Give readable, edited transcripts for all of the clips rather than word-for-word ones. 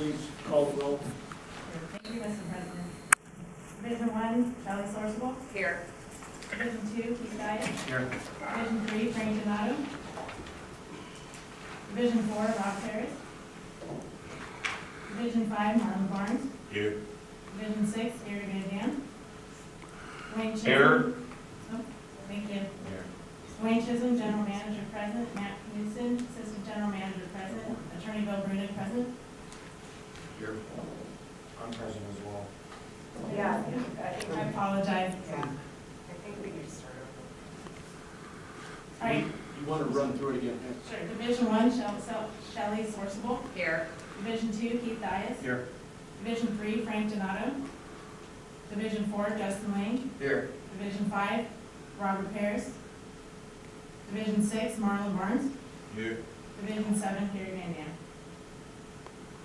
please call the roll. Thank you, Mr. President. Division 1, Shelley Sorsable. Here. Division 2, Keith Dias. Here. Division 3, Frank Donato. Division 4, Rob Harris. Division 5, Marlon Barnes. Here. Division 6, Gary Van Dam. Wayne Chisholm. Here. Oh, thank you. Here. Wayne Chisholm, General Manager present. Matt Knudsen, Assistant General Manager present. Attorney Bill Brunig present. Here. I'm present as well. Yeah, I apologize. Yeah, I think we need to start over. All right, You want to run through it again? sure. Division 1, Shelley Sorsable. Here. Division 2, Keith Dias. Here. Division 3, Frank Donato. Division 4, Justin Lane. Here. Division 5, Robert Paris. Division 6, Marlon Barnes. Here. Division 7, Gary Van Dam.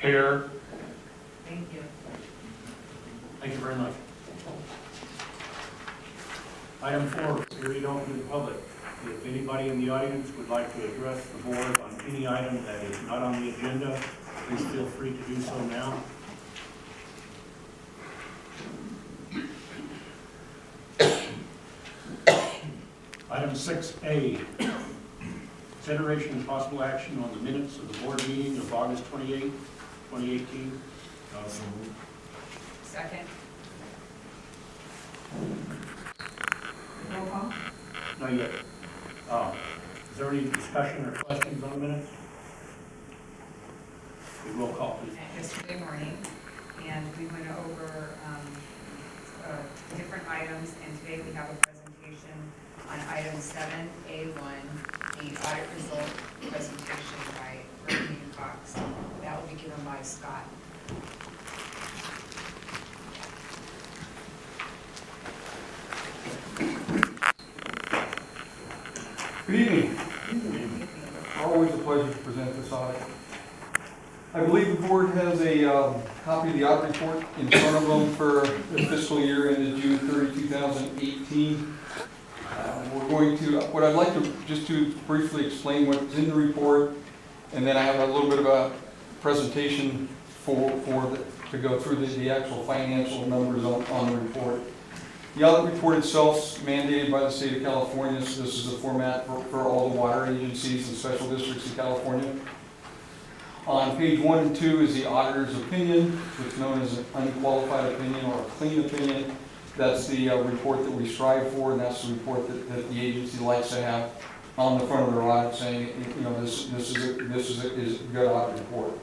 Here. Thank you. Thank you very much. Item 4, period open to the public. If anybody in the audience would like to address the board on any item that is not on the agenda, please feel free to do so now. Item 6A, consideration and possible action on the minutes of the board meeting of August 28, 2018. Second. Roll call. Not yet. Is there any discussion or questions on the minutes? We roll call, please. Yesterday morning, and we went over different items, and today we have a presentation on item 7A1, the audit result presentation by Bernie Cox. That will be given by Scott. Good evening. Always a pleasure to present this audit. I believe the board has a copy of the audit report in front of them for the fiscal year ended June 30, 2018. We're going to, what I'd like to just to briefly explain what's in the report, and then I have a little bit of a presentation to go through the actual financial numbers on the report. The audit report itself is mandated by the state of California, so this is the format for all the water agencies and special districts in California. On page 1 and 2 is the auditor's opinion, which is known as an unqualified opinion or a clean opinion. That's the report that we strive for, and that's the report that the agency likes to have on the front of their audit, saying, you know, this is a good audit report.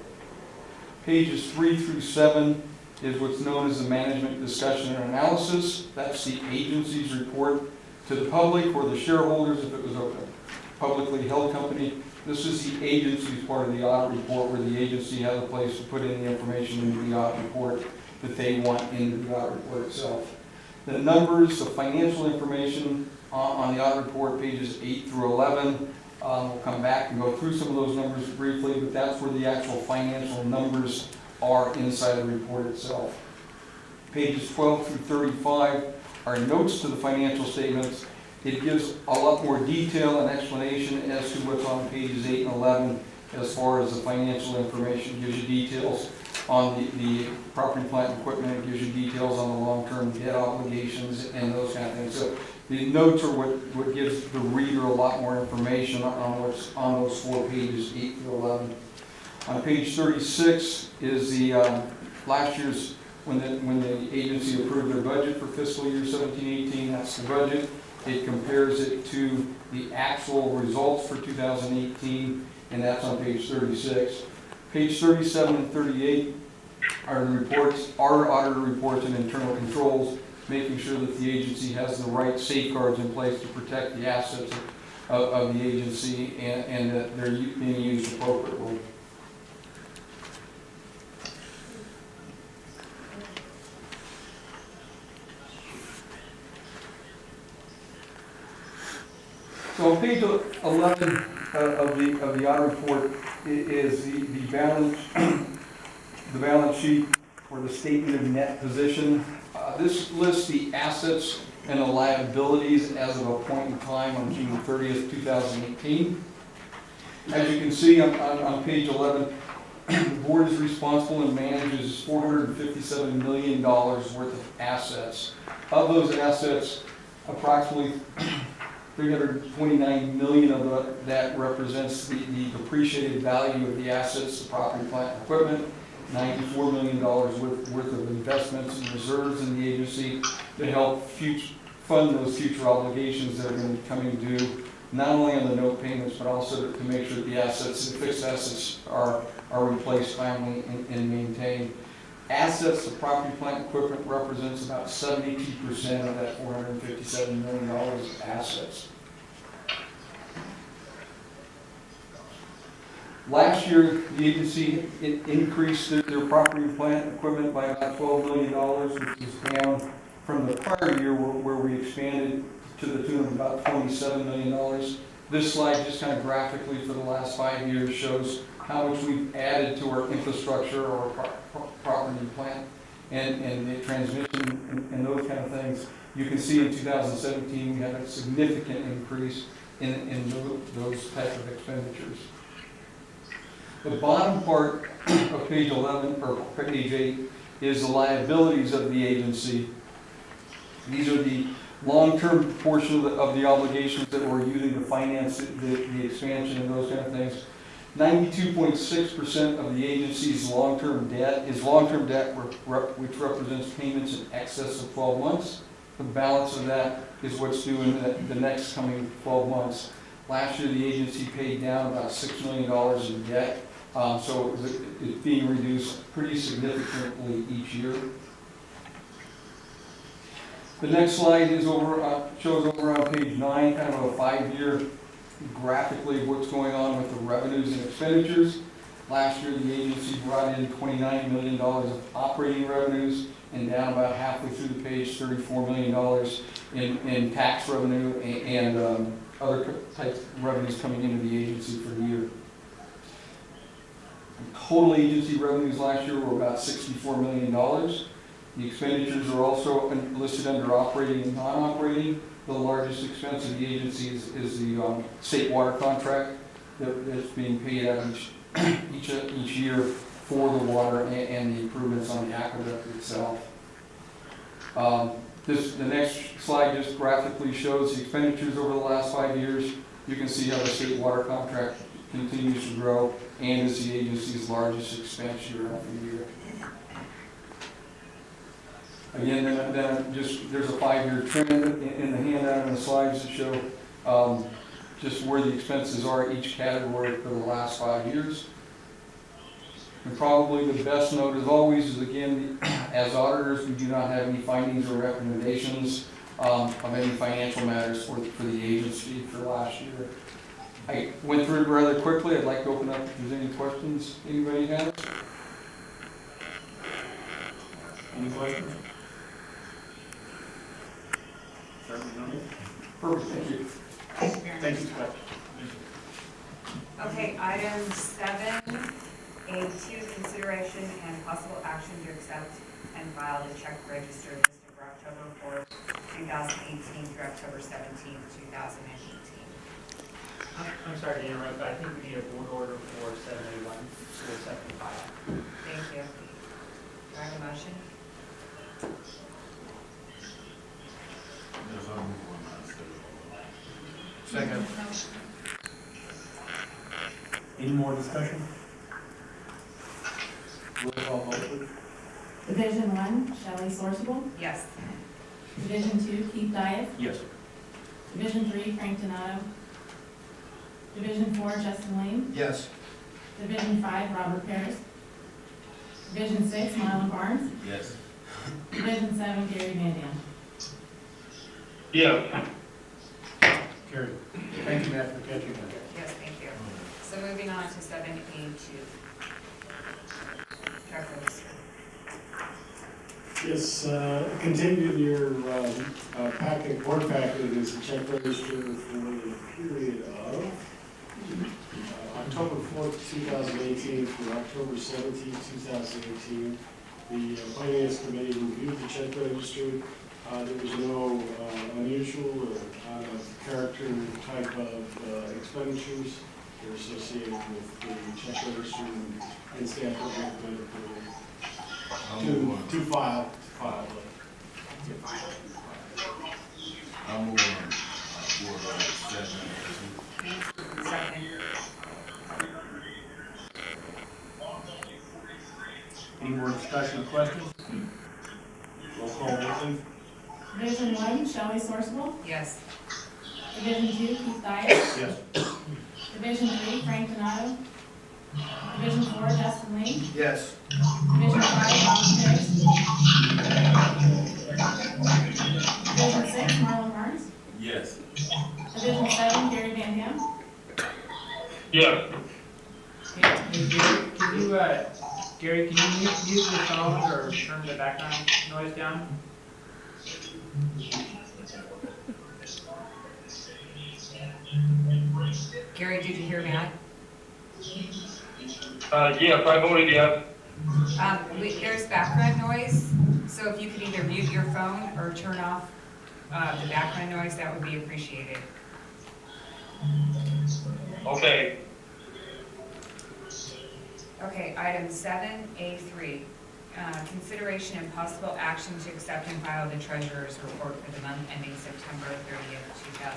Pages 3 through 7 is what's known as the management discussion and analysis. That's the agency's report to the public or the shareholders if it was a publicly held company. This is the agency's part of the audit report, where the agency has a place to put in the information into the audit report that they want into the audit report itself. The numbers, the financial information on the audit report, pages 8 through 11, we'll come back and go through some of those numbers briefly, but that's where the actual financial numbers are inside the report itself. Pages 12 through 35 are notes to the financial statements. It gives a lot more detail and explanation as to what's on pages 8 and 11 as far as the financial information. It gives you details on the property, plant, and equipment. It gives you details on the long-term debt obligations and those kind of things. So the notes are what gives the reader a lot more information on what's on those 4 pages, 8 through 11. On page 36 is the last year's, when the agency approved their budget for fiscal year 17-18, that's the budget. It compares it to the actual results for 2018, and that's on page 36. Page 37 and 38 are the reports, our auditor reports and internal controls, making sure that the agency has the right safeguards in place to protect the assets of the agency and that they're being used appropriately. So on page 11 of the audit report is the balance sheet or the statement of net position. This lists the assets and the liabilities as of a point in time on June 30th, 2018. As you can see on page 11, the board is responsible and manages $457 million worth of assets. Of those assets, approximately $329 million of that represents the depreciated value of the assets, the property, plant, and equipment. $94 million worth of investments and reserves in the agency to help fund those future obligations that are going to be coming due, not only on the note payments, but also to make sure that the assets, the fixed assets are replaced timely and maintained. Assets, the property, plant, and equipment represents about 72% of that $457 million of assets. Last year, the agency increased their property, plant, and equipment by about $12 million, which is down from the prior year where we expanded to the tune of about $27 million. This slide just kind of graphically for the last 5 years shows how much we've added to our infrastructure or property, plant, and the transmission and those kind of things. You can see in 2017 we had a significant increase in those type of expenditures. The bottom part of page 11, or page 8, is the liabilities of the agency. These are the long-term portion of the obligations that we're using to finance the expansion and those kind of things. 92.6% of the agency's long-term debt is long-term debt, which represents payments in excess of 12 months. The balance of that is what's due in the next coming 12 months. Last year, the agency paid down about $6 million in debt. So it's being reduced pretty significantly each year. The next slide is shows over on page 9, kind of a 5-year graphically what's going on with the revenues and expenditures. Last year, the agency brought in $29 million of operating revenues, and down about halfway through the page, $34 million in tax revenue and other types of revenues coming into the agency for the year. Total agency revenues last year were about $64 million. The expenditures are also listed under operating and non-operating. The largest expense of the agency is the state water contract that's being paid out each year for the water and the improvements on the aqueduct itself. The next slide just graphically shows the expenditures over the last 5 years. You can see how the state water contract continues to grow and is the agency's largest expense year after year. Again, there's a 5-year trend in the handout and the slides that show just where the expenses are each category for the last 5 years. And probably the best note, as always, is again, as auditors, we do not have any findings or recommendations of any financial matters for the agency for last year. I went through it rather quickly. I'd like to open up if there's any questions anybody has. Any questions? Perfect, thank you. Thank you, Scott. Okay, item 7A2, consideration and possible action to accept and file the check register list for October 4th, 2018 through October 17th, 2018. I'm sorry to interrupt, but I think we need a board order for 7A1 to accept and file. Thank you. Do I have a motion? Second. Any more discussion? Roll call vote, please. Division 1, Shelley Sorsable. Yes. Division 2, Keith Dias. Yes. Division 3, Frank Donato. Division 4, Justin Lane. Yes. Division 5, Robert Paris. Division 6, Marlon Barnes. Yes. Division 7, Gary Van Dam. Yeah. Carried. Thank you, Matt, for catching that. Yes, thank you. So moving on to 7A2. Check register. Yes, contained in your board packet is a check register for the period of October 4th, 2018 through October 17th, 2018. The Finance Committee reviewed the check register. There was no unusual or out of character type of expenditures that are associated with the check register and staff would recommend approval. To file. I'll move on board order 7. Second. Any more discussion or questions? Roll call vote, please. Division 1, Shelley Sourcewell. Yes. Division 2, Keith Dyer. Yes. Division 3, Frank Donato. Division 4, Justin Lee. Yes. Division 5, Robert Pierce. Division 6, Marlon Burns. Yes. Division 7, Gary Van Dam. Hey, Gary, can you mute your phone or turn the background noise down? Gary, did you hear Matt? Yes, I voted yes. There's background noise, so if you could either mute your phone or turn off the background noise, that would be appreciated. Okay. Okay, item 7A3, consideration and possible action to accept and file the treasurer's report for the month ending September 30th, 2018.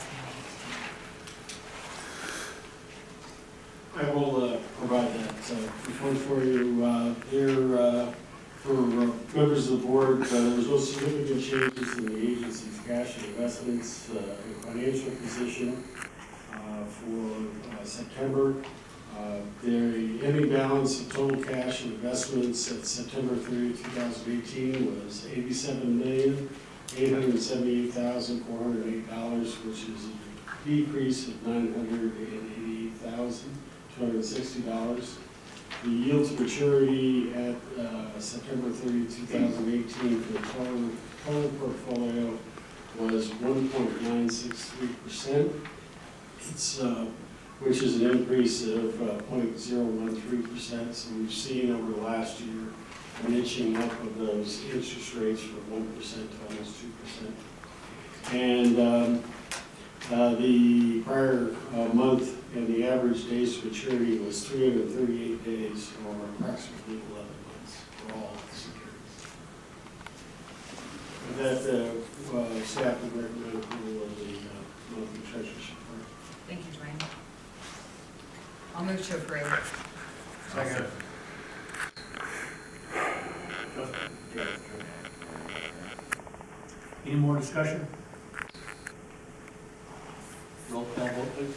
I will provide that report for you. For members of the board, there was no significant changes in the agency's cash and investments and financial position for September. The ending balance of total cash and investments at September 30, 2018 was $87,878,408, which is a decrease of $988,260. The yield to maturity at September 30, 2018 for the total portfolio was 1.963%. It's which is an increase of 0.013%. So we've seen over the last year an inching up of those interest rates from 1% to almost 2%. And the prior month and the average days to maturity was 338 days, or approximately 11 months for all securities. With that, staff would recommend approval of the monthly treasurer's report. Thank you, Dwayne. I'll move to approve. Second. Any more discussion? Roll call vote, please.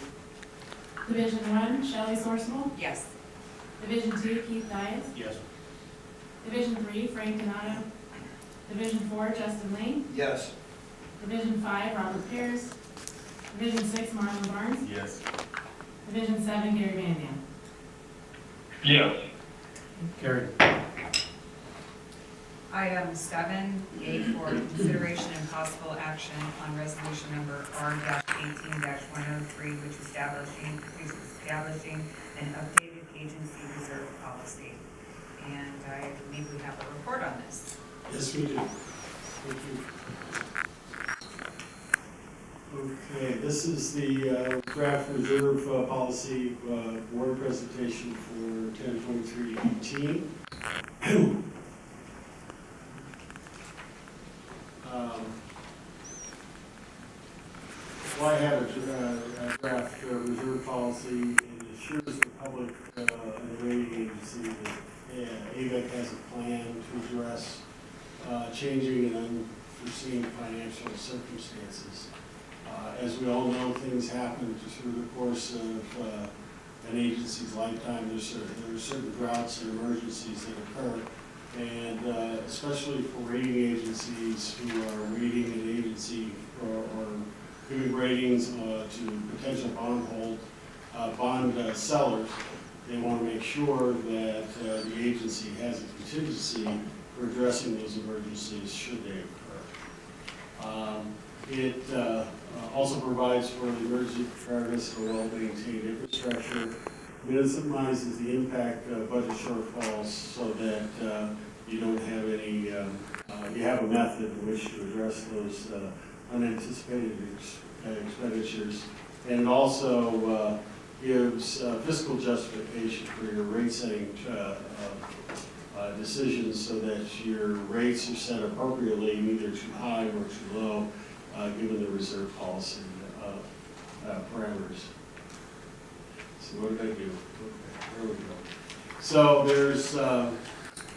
Division 1, Shelley Sourcewell. Yes. Division 2, Keith Dyer. Yes. Division 3, Frank Donato. Division 4, Justin Lee. Yes. Division 5, Robert Pierce. Division 6, Marlon Barnes. Yes. Division 7, Gary Van Dam. Yes. Carried. Item 7A4, consideration and possible action on resolution number R-18-103, which establishing an updated agency reserve policy. And I believe we have a report on this. Yes, we do. Thank you. Okay, this is the draft reserve policy board presentation for 10/23/18. Well, I have a draft reserve policy. It assures the public and the rating agency that AVEK has a plan to address changing and unforeseen financial circumstances. As we all know, things happen through the course of an agency's lifetime. There are certain droughts and emergencies that occur, and especially for rating agencies who are rating an agency or giving ratings to potential bond sellers, they want to make sure that the agency has a contingency for addressing those emergencies should they occur. It also provides for the emergency preparedness of a well-maintained infrastructure, minimizes the impact of budget shortfalls so that you don't have any, you have a method in which to address those unanticipated expenditures. And it also gives fiscal justification for your rate setting decisions so that your rates are set appropriately, neither too high or too low, given the reserve policy parameters. So what did I do? Okay, there we go. So there's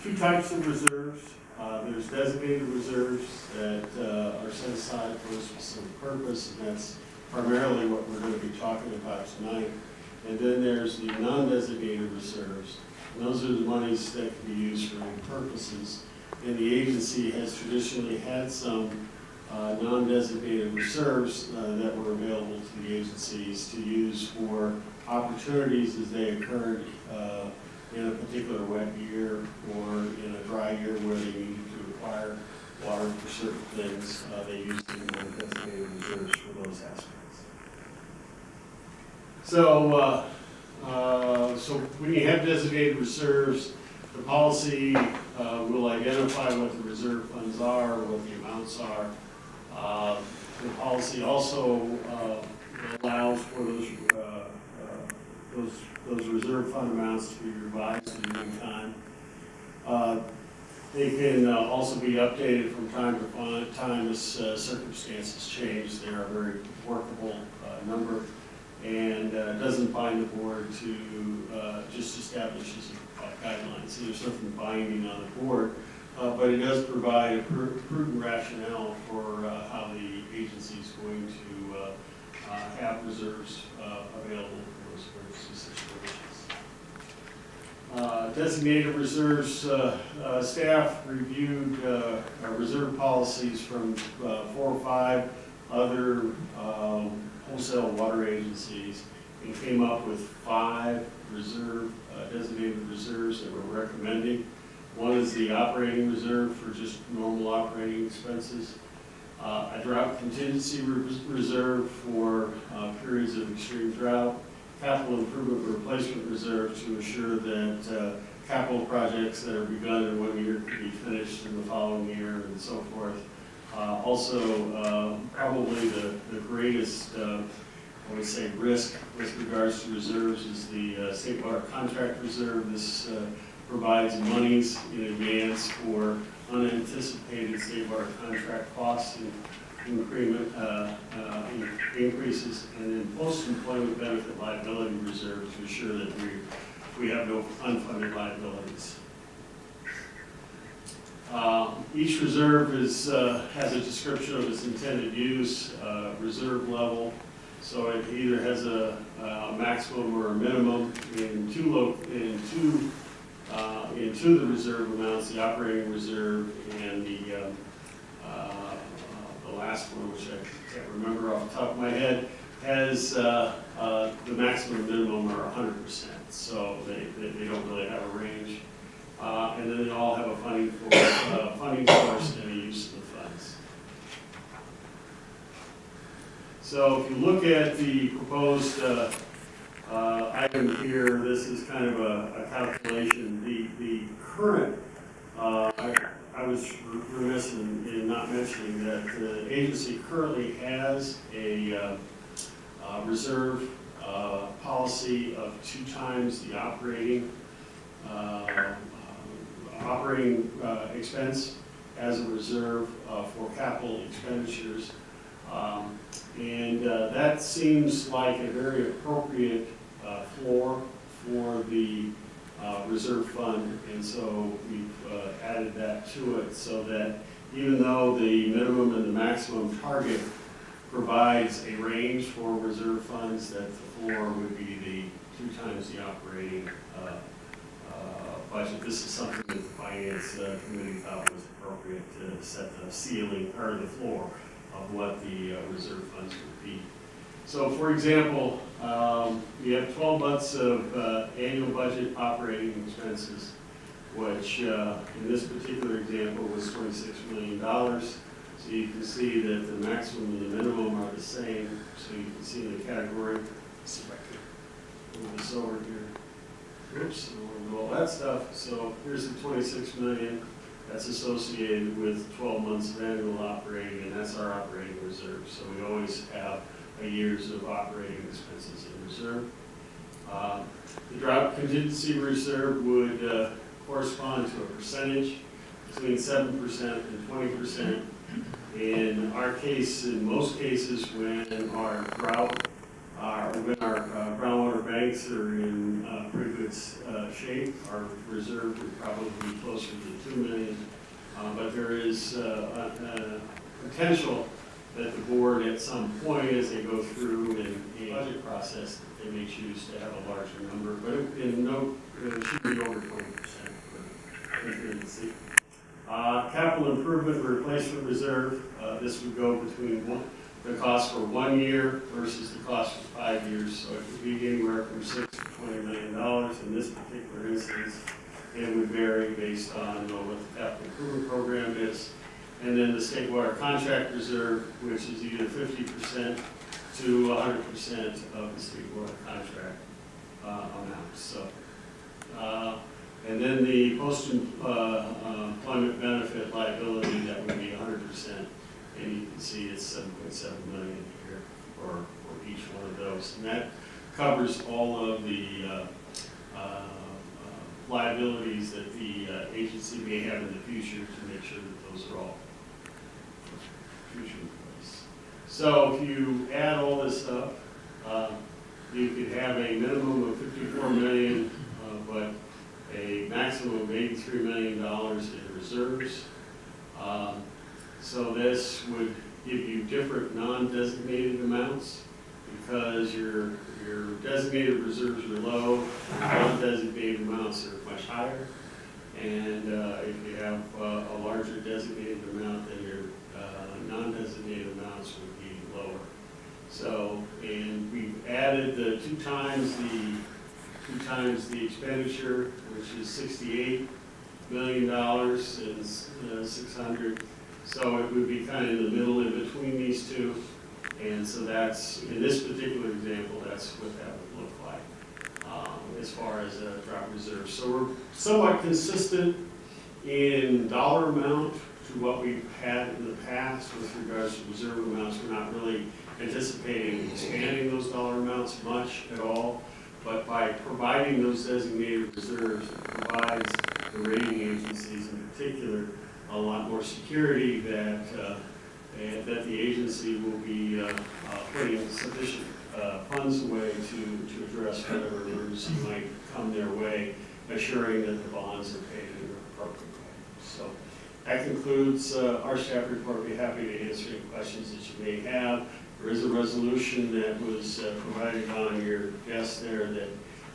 two types of reserves. There's designated reserves that are set aside for a specific purpose, and that's primarily what we're going to be talking about tonight. And then there's the non-designated reserves. And those are the monies that can be used for any purposes. And the agency has traditionally had some non-designated reserves that were available to the agencies to use for opportunities as they occurred in a particular wet year or in a dry year where they needed to acquire water for certain things. They used the non-designated reserves for those aspects. So, so when you have designated reserves, the policy will identify what the reserve funds are, what the amounts are. The policy also allows for those reserve fund amounts to be revised at any time. They can also be updated from time to time as circumstances change. They are a very workable number, and doesn't bind the board to just establishes guidelines. So there's nothing binding on the board, but it does provide a prudent rationale for how the agency is going to have reserves available for those emergency situations. Designated reserves, staff reviewed reserve policies from 4 or 5 other wholesale water agencies and came up with 5 designated reserves that we're recommending. One is the operating reserve for just normal operating expenses. A drought contingency reserve for periods of extreme drought. Capital improvement replacement reserve to ensure that capital projects that are begun in one year can be finished in the following year and so forth. Also, probably the greatest, I would say, risk with regards to reserves is the state water contract reserve. This provides monies in advance for unanticipated state water contract costs and increases, and then post-employment benefit liability reserve to ensure that we have no unfunded liabilities. Each reserve has a description of its intended use, reserve level, so it either has a maximum or a minimum in two the reserve amounts, the operating reserve and the last one, which I can't remember off the top of my head, has the maximum and minimum are 100%, so they don't really have a range. And then they all have a funding source and a use of the funds. So if you look at the proposed item here, this is kind of a calculation. The current, I was remiss in not mentioning that the agency currently has a reserve policy of 2 times the operating expense as a reserve for capital expenditures. That seems like a very appropriate floor for the reserve fund, and so we've added that to it so that even though the minimum and the maximum target provides a range for reserve funds, that the floor would be the 2 times the operating budget. This is something that the Finance Committee thought was appropriate to set the ceiling or the floor of what the reserve funds would be. So, for example, you have 12 months of annual budget operating expenses, which in this particular example was $26 million. So you can see that the maximum and the minimum are the same. So you can see in the category, let's see if I can move this over here. Oops, all that stuff. So here's the 26 million. That's associated with 12 months of annual operating, and that's our operating reserve. So we always have a years of operating expenses in reserve. The drought contingency reserve would correspond to a percentage between 7% and 20%. In our case, in most cases, when our groundwater banks are in pretty good shape, our reserve would probably be closer to 2 million. But there is potential that the board at some point, as they go through a budget process, they may choose to have a larger number, but it should be over 20% for contingency. Capital improvement replacement reserve, this would go between the cost for 1 year versus the cost for 5 years, so it could be anywhere from $6 to $20 million. In this particular instance, it would vary based on what the capital improvement program is. And then the state water contract reserve, which is either 50% to 100% of the state water contract amount. So, and then the post-employment benefit liability, that would be 100%. And you can see it's 7.7 million here for each one of those. And that covers all of the liabilities that the agency may have in the future to make sure that those are all future in place. So if you add all this up, you could have a minimum of 54 million, but a maximum of $83 million in reserves. So this would give you different non-designated amounts because your designated reserves are low, non-designated amounts are much higher, and if you have a larger designated amount, then your non-designated amounts would be lower. So, and we've added the two times the expenditure, which is $68 million and 600. So it would be kind of in the middle in between these two. And so that's, in this particular example, that's what that would look like as far as a drought reserve. So we're somewhat consistent in dollar amount to what we've had in the past with regards to reserve amounts. We're not really anticipating expanding those dollar amounts much at all. But by providing those designated reserves, it provides the rating agencies in particular a lot more security that the agency will be putting sufficient funds away to address whatever emergency might come their way, assuring that the bonds are paid in an appropriate way. So that concludes our staff report. We'll be happy to answer any questions that you may have. There is a resolution that was provided on your desk there that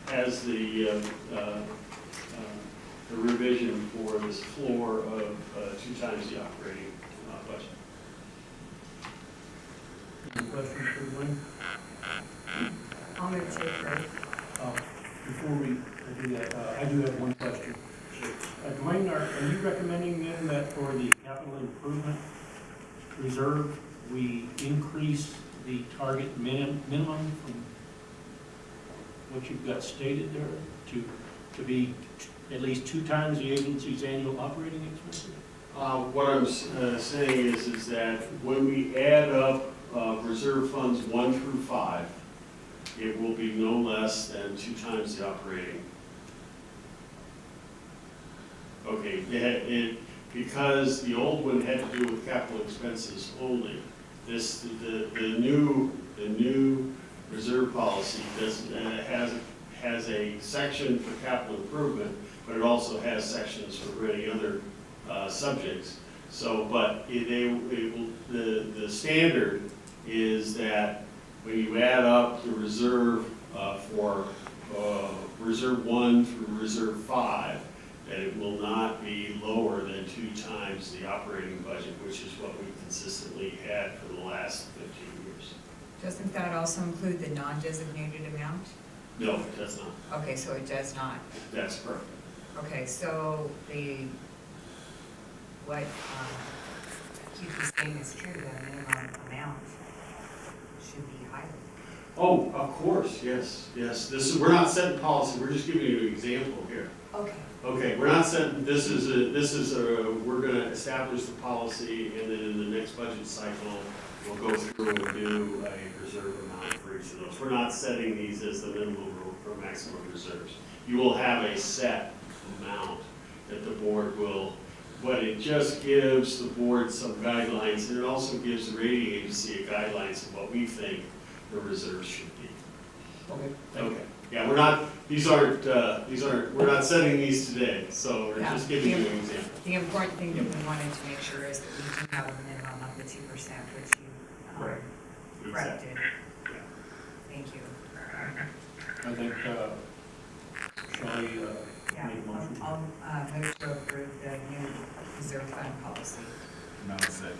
has the revision for this floor of 2 times the operating budget. Any questions for Gwen? I'm going to take her. Before we do that, I do have one question. Dwayne, are you recommending then that for the capital improvement reserve, we increase the target minimum from what you've got stated there to be at least 2 times the agency's annual operating expenses? What I'm saying is that when we add up reserve funds 1 through 5, it will be no less than 2 times the operating. Okay, because the old one had to do with capital expenses only. The new reserve policy has a section for capital improvement, but it also has sections for many other subjects. So, but the standard is that when you add up the reserve for Reserve 1 through Reserve 5, that it will not be lower than 2 times the operating budget, which is what we've consistently had for the last 15 years. Doesn't that also include the non-designated amount? No, it does not. Okay, so it does not. That's correct. Okay, so what keeps saying is true, the minimum amount should be higher. Oh, of course, yes, yes. We're not setting policy, we're just giving you an example here. Okay. Okay, we're not setting, we're gonna establish the policy, and then in the next budget cycle, we'll go through and do a reserve amount for each of those. We're not setting these as the minimum or maximum reserves. You will have a set amount that the board will, but it just gives the board some guidelines, and it also gives the rating agency a guidelines of what we think the reserves should be. Okay. Okay, yeah, we're not, we're not setting these today, so we're Yeah. just giving you an example. The important thing that we wanted to make sure is that we do have a minimum of the 2%, which you Right. corrected. Yeah. Thank you. I think, Shelley, Yeah, make a motion. I'll move to approve the new reserve fund policy. Now second.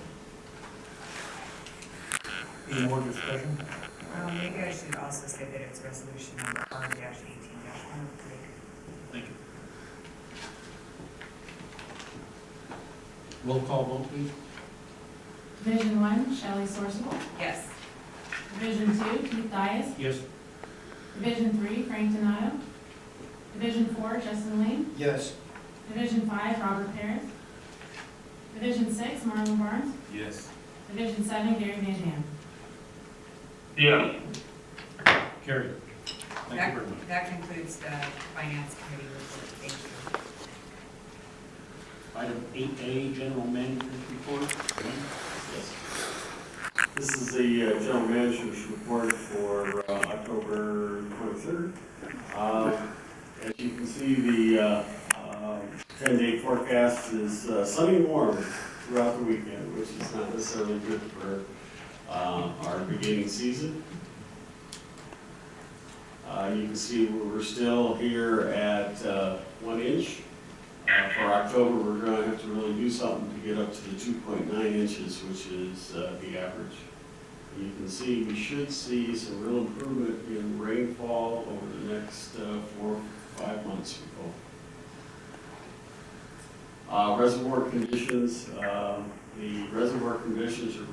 Any more discussion? Maybe I should also say that it's resolution number R-18-103. Thank you. Roll call vote, please. Division 1, Shelley Sorsable. Yes. Division 2, Keith Dias. Yes. Division 3, Frank Donato. Division 4, Justin Lane. Yes. Division 5, Robert Parris. Division 6, Marlon Barnes. Yes. Division 7, Gary Van Dam. Yes. Carried. Thank you very much. That concludes the finance committee report. Thank you. Item 8A, General Manager's Report. Yes. This is the general manager's report for October 23rd. As you can see, the 10-day forecast is sunny and warm throughout the weekend, which is not necessarily good for our beginning season. You can see we're still here at 1 inch. For October, we're going to have to really do something to get up to the 2.9 inches, which is the average. You can see we should see some real improvement in rainfall over the next 4 or 5 months, we hope. Reservoir conditions, the reservoir conditions are,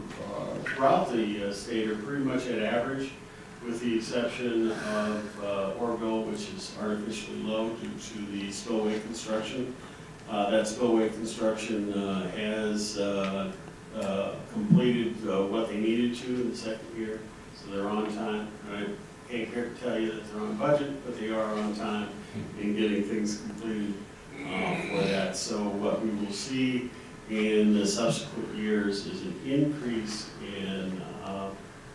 throughout the state are pretty much at average, with the exception of Oroville, which is artificially low due to the spillway construction. That spillway construction has completed what they needed to in the second year, so they're on time. I can't tell you that they're on budget, but they are on time in getting things completed for that. So what we will see in the subsequent years is an increase in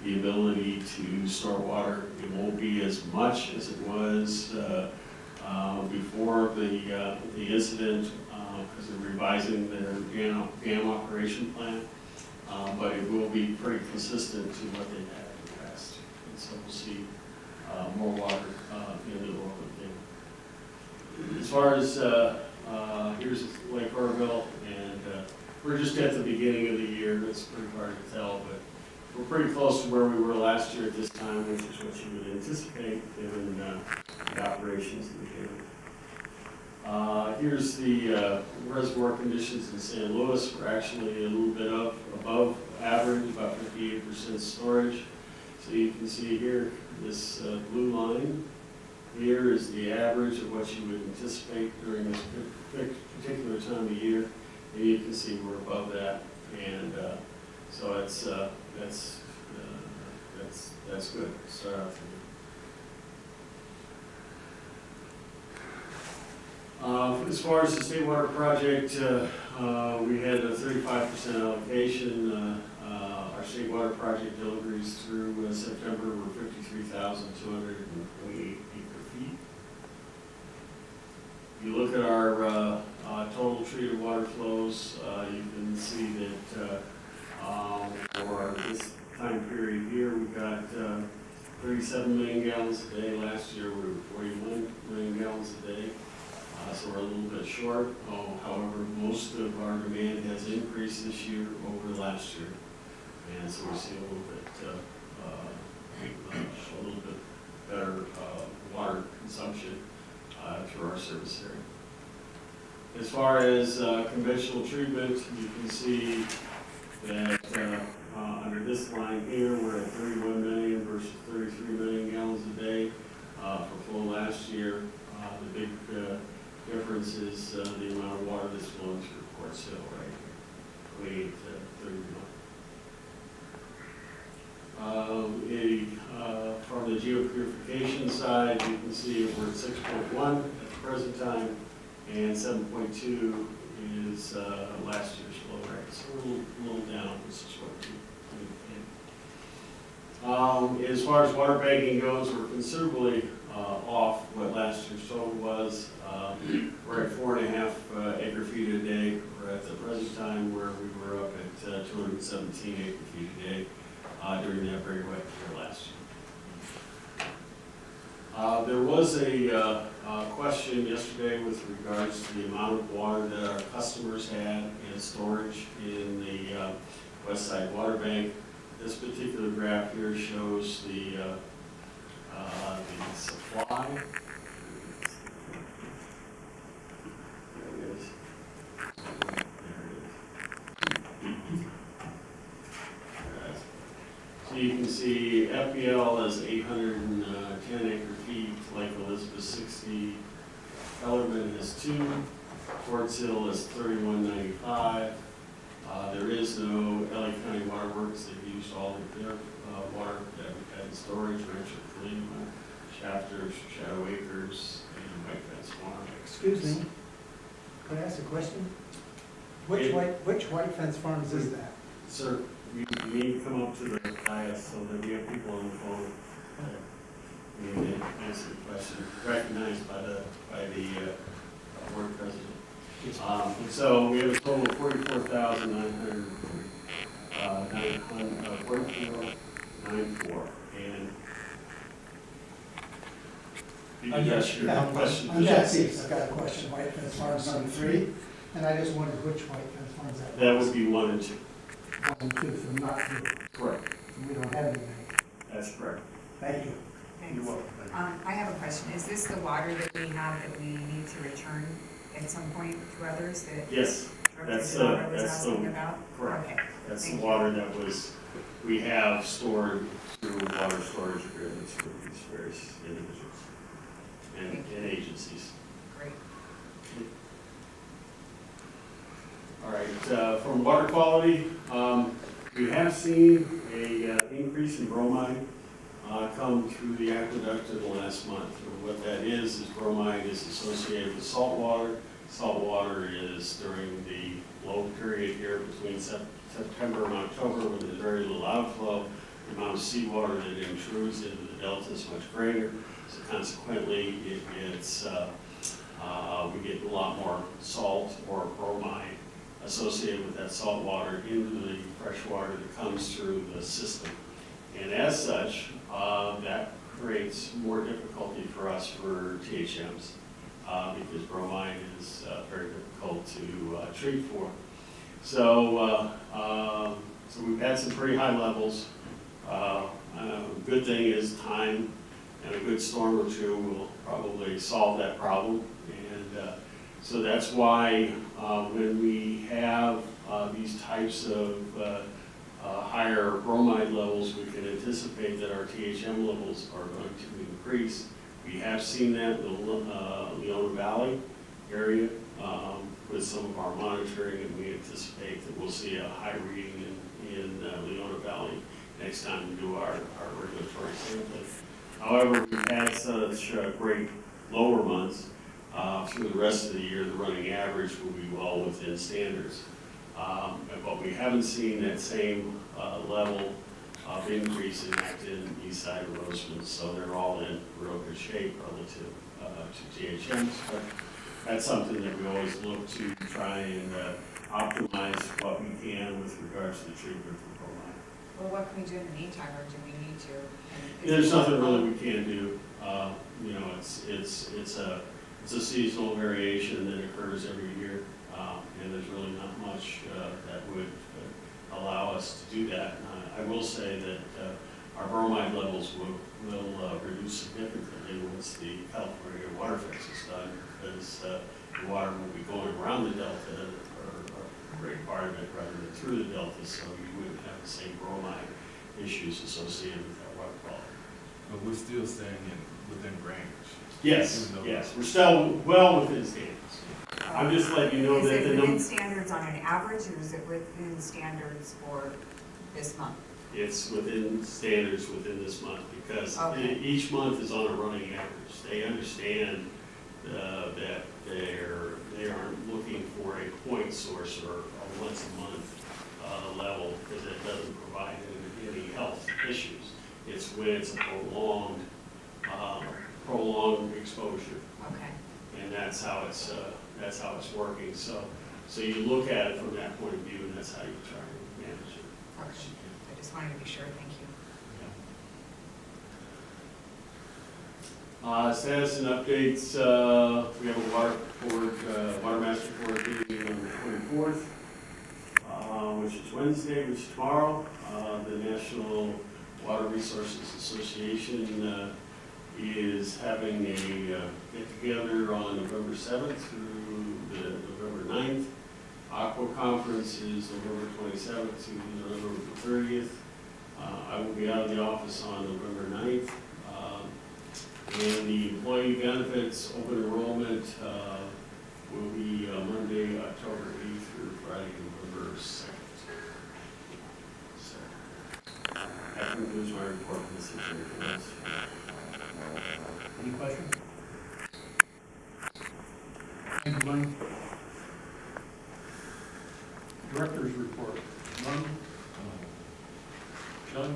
the ability to store water. It won't be as much as it was before the incident, because they're revising their dam operation plan, but it will be pretty consistent to what they've had in the past. And so we'll see more water in the Orville Dam. As far as, here's Lake Oroville, and we're just at the beginning of the year. It's pretty hard to tell, but we're pretty close to where we were last year at this time, which is what you would anticipate given the operations in the dam. Here's the reservoir conditions in St. Louis. We're actually a little bit above average, about 58% storage. So you can see here, this blue line here is the average of what you would anticipate during this particular time of year. And you can see we're above that. And so that's good. Start out for you. As far as the state water project, we had a 35% allocation. Our state water project deliveries through September were 53,228 acre feet. If you look at our total treated water flows, you can see that for this time period here, we've got 37 million gallons a day. Last year, we were 41 million gallons a day. So we're a little bit short. However, most of our demand has increased this year over last year. And so we're seeing a little bit better water consumption through our service area. As far as conventional treatment, you can see that under this line here, we're at 31 million versus 33 million gallons a day for flow last year. The big difference is the amount of water that's flowing through Quartz Hill right here, 28 to 31. From the geopurification side, you can see we're at 6.1 at the present time, and 7.2 is last year's flow rate. So we're a little down, which is what we as far as water bagging goes, we're considerably off what last year's total was. We're at 4.5 acre feet a day. We're at the present time where we were up at 217 acre feet a day during that very wet year last year. There was a question yesterday with regards to the amount of water that our customers had in storage in the West Side Water Bank. This particular graph here shows the supply. There it is. So you can see FPL is 810 acre feet, Lake Elizabeth 60, Ellerman is 2, Quartz Hill is 3195. There is no LA County Water Works. They've used all of their water that we had in storage, Rancho Colima, Shafters, Shadow Acres, and White Fence Farm. Excuse me, could I ask a question? Which White Fence Farms is that? Sir, you need to come up to the dais so that we have people on the phone. We need to answer the question, recognized by the board president. So we have a total of 44,994, and Yes, I'm Jesse, I've got a question. White Fence Farms number 3, and I just wondered which White Fence Farms that was. that would be 1 and 2. 1 and 2, so not 2. Correct. So we don't have anything. That's correct. Thank you. Thanks. I have a question. Is this the water that we have that we need to return at some point to others that Yes, that's Director Donner was that's asking about? correct. Okay. That's the Thank you. water that we have stored through water storage agreements with these various individuals and agencies. Great. All right, from water quality, we have seen a increase in bromide come through the aqueduct in the last month. And what that is bromide is associated with salt water. Salt water is during the low period here between September and October when there's very little outflow. The amount of seawater that intrudes into the delta is much greater. So consequently, it gets, we get a lot more salt or bromide associated with that salt water into the fresh water that comes through the system. And as such, that creates more difficulty for us for THMs because bromide is very difficult to treat for. So, so we've had some pretty high levels. Good thing is time and a good storm or two will probably solve that problem. And so that's why when we have these types of higher bromide levels, we can anticipate that our THM levels are going to increase. We have seen that in the Leona Valley area with some of our monitoring, and we anticipate that we'll see a high reading in Leona Valley next time we do our regulatory sampling. However, we've had such great lower months through the rest of the year. The running average will be well within standards. But we haven't seen that same level of increase in Acton, East Side, and Roseman, so they're all in real good shape relative to THMs. But that's something that we always look to try and optimize what we can with regards to the treatment for bromide. Well, what can we do in the meantime, or do we need to? There's nothing really we can do. You know, it's a seasonal variation that occurs every year, and there's really not much that would allow us to do that. I will say that our bromide levels will reduce significantly once the California water fix is done, because the water will be going around the delta, or a great part of it, rather than through the delta, so you wouldn't have the same bromide issues associated with that water quality. But we're still staying within range. Yes, Even though- yes, we're still well within standards. I'm just letting you know Is that it the within number, standards on an average, or is it within standards for this month? it's within standards within this month, because Okay. each month is on a running average. They understand that they aren't looking for a point source or a once a month level, because it doesn't provide any health issues. It's when it's a prolonged exposure, Okay. and that's how it's working. So you look at it from that point of view, and that's how you try to manage it. Okay. I just wanted to be sure, thank you. Status and updates, we have a water master board meeting on the 24th, which is Wednesday, which is tomorrow. The National Water Resources Association is having a get-together on November 7th through the November 9th. Aqua Conference is November 27th to November 30th. I will be out of the office on November 9th. And the employee benefits open enrollment will be Monday, October 8th through Friday, November 2nd. So, that concludes my report for this evening. Any questions? Thank you, Mike. Director's report. None? Shelley?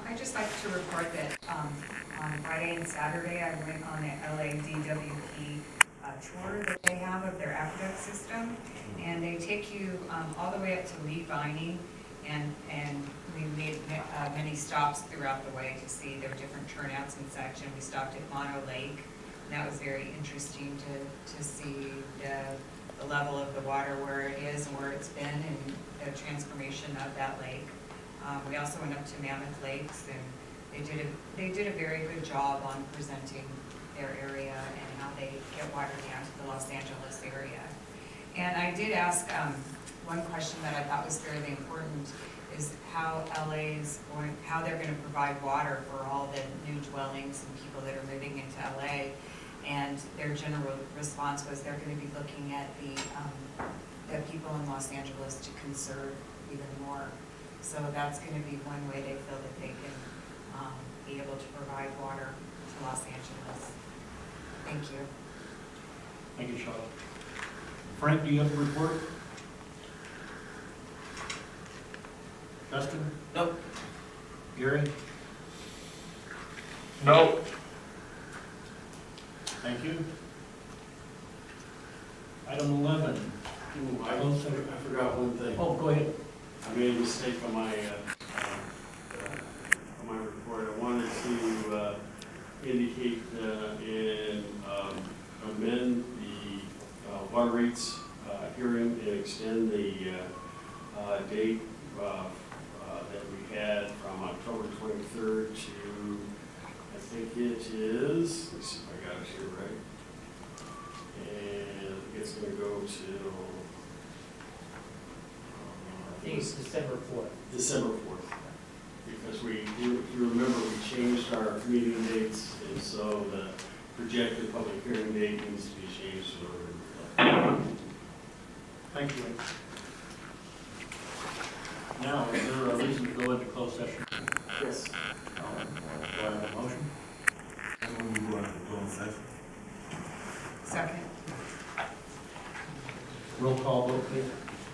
I'd just like to report that on Friday and Saturday, I went on the LADWP tour that they have of their AVEK system, and they take you all the way up to Lee Vining, and we made many stops throughout the way to see their different turnouts and such, and we stopped at Mono Lake, and that was very interesting to see the level of the water where it is and where it's been, and the transformation of that lake. We also went up to Mammoth Lakes, and they did a very good job on presenting their area and how they get water down to the Los Angeles area. And I did ask one question that I thought was fairly important, is how how they're going to provide water for all the new dwellings and people that are moving into LA. And their general response was they're going to be looking at the people in Los Angeles to conserve even more. So that's going to be one way they feel that they can be able to provide water to Los Angeles. Thank you. Thank you, Shelley. Frank, do you have a report? Justin? Nope. Gary? No. Thank you. Item 11. Ooh, I forgot one thing. Oh, go ahead. I made a mistake on my report. I wanted to indicate and amend the water rates hearing and extend the date that we had from October 23rd to, I think it is, let's see if I got it here right. And it's going to go till I think it's December 4th. December 4th, because you remember we changed our meeting dates, and so the projected public hearing date needs to be changed in order. Thank you. Now, is there a reason to go into closed session? Yes. Do I have a motion? And we go into closed session. Second. Roll call vote, please.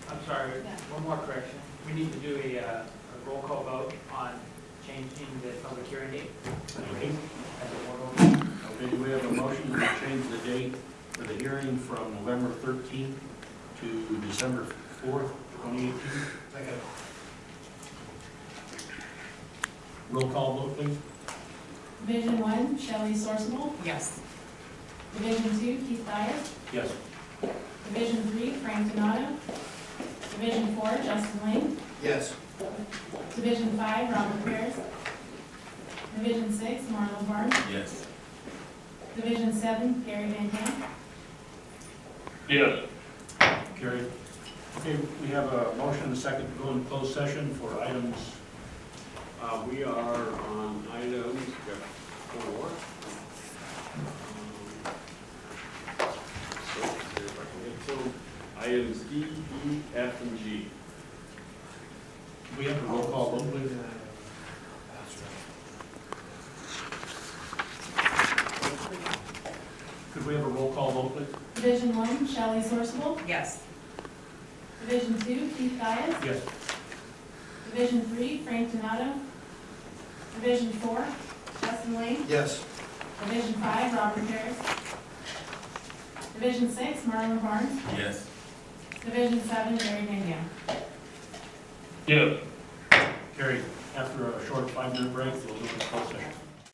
I'm sorry, one more correction. We need to do a roll call vote on changing the public hearing date. Okay. As a board order. Okay, do we have a motion to change the date for the hearing from November 13th to December 4th, 2018? Second. Roll call vote, please. Division 1, Shelley Sorsable. Yes. Division 2, Keith Dyer. Yes. Division 3, Frank Donato. Division 4, Justin Lane. Yes. Division 5, Robert Pears. Division 6, Marlo Barnes. Yes. Division 7, Gary Van Camp. Yes. Carried. Okay, we have a motion and a second to go into closed session for items We are on item 4. So, see if I can get to items D, E, F, and G. We have a roll call vote, please. Could we have a roll call vote, please? Division 1, Shelley Sorsable. Yes. Division 2, Keith Dias. Yes. Division 3, Frank Donato. Division 4, Justin Lane. Yes. Division 5, Robert Harris. Division 6, Marlon Barnes. Yes. Division 7, Barry Van Dam. Yes. Carried. After a short 5-minute break, we'll look at closed session.